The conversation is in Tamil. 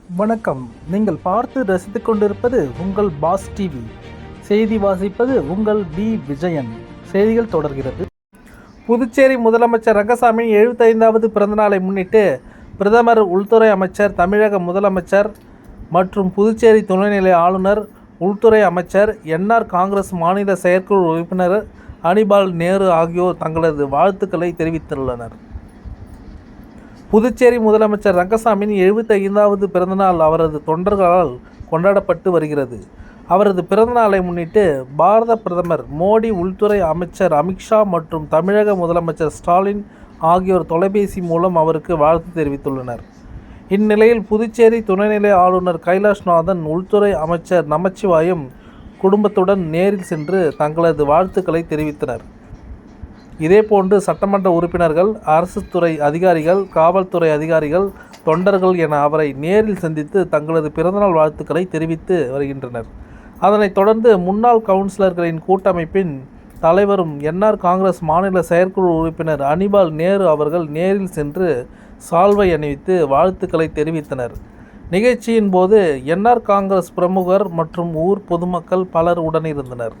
வணக்கம். நீங்கள் பார்த்து ரசித்துக் கொண்டிருப்பது உங்கள் பாஸ் டிவி. செய்தி வாசிப்பது உங்கள் பி விஜயன். செய்திகள் தொடர்கிறது. புதுச்சேரி முதலமைச்சர் ரங்கசாமி 75வது பிறந்தநாளை முன்னிட்டு பிரதமர், உள்துறை அமைச்சர், தமிழக முதலமைச்சர் மற்றும் புதுச்சேரி துணைநிலை ஆளுநர், உள்துறை அமைச்சர், என்ஆர் காங்கிரஸ் மாநில செயற்குழு உறுப்பினர் அனிபால் நேரு ஆகியோர் தங்களது வாழ்த்துக்களை தெரிவித்துள்ளனர். புதுச்சேரி முதலமைச்சர் ரங்கசாமியின் 75வது பிறந்தநாள் அவரது தொண்டர்களால் கொண்டாடப்பட்டு வருகிறது. அவரது பிறந்தநாளை முன்னிட்டு பாரத பிரதமர் மோடி, உள்துறை அமைச்சர் அமித்ஷா மற்றும் தமிழக முதலமைச்சர் ஸ்டாலின் ஆகியோர் தொலைபேசி மூலம் அவருக்கு வாழ்த்து தெரிவித்துள்ளனர். இந்நிலையில் புதுச்சேரி துணைநிலை ஆளுநர் கைலாஷ்நாதன், உள்துறை அமைச்சர் நமச்சிவாயம் குடும்பத்துடன் நேரில் சென்று தங்களது வாழ்த்துக்களை தெரிவித்தனர். இதேபோன்று சட்டமன்ற உறுப்பினர்கள், அரசு துறை அதிகாரிகள், காவல்துறை அதிகாரிகள், தொண்டர்கள் என அவரை நேரில் சந்தித்து தங்களது பிறந்தநாள் வாழ்த்துக்களை தெரிவித்து வருகின்றனர். அதனைத் தொடர்ந்து முன்னாள் கவுன்சிலர்களின் கூட்டமைப்பின் தலைவரும் என்ஆர் காங்கிரஸ் மாநில செயற்குழு உறுப்பினர் அனிபால் நேரு அவர்கள் நேரில் சென்று சால்வை அணிவித்து வாழ்த்துக்களை தெரிவித்தனர். நிகழ்ச்சியின் போது என்ஆர் காங்கிரஸ் பிரமுகர் மற்றும் ஊர் பொதுமக்கள் பலர் உடனிருந்தனர்.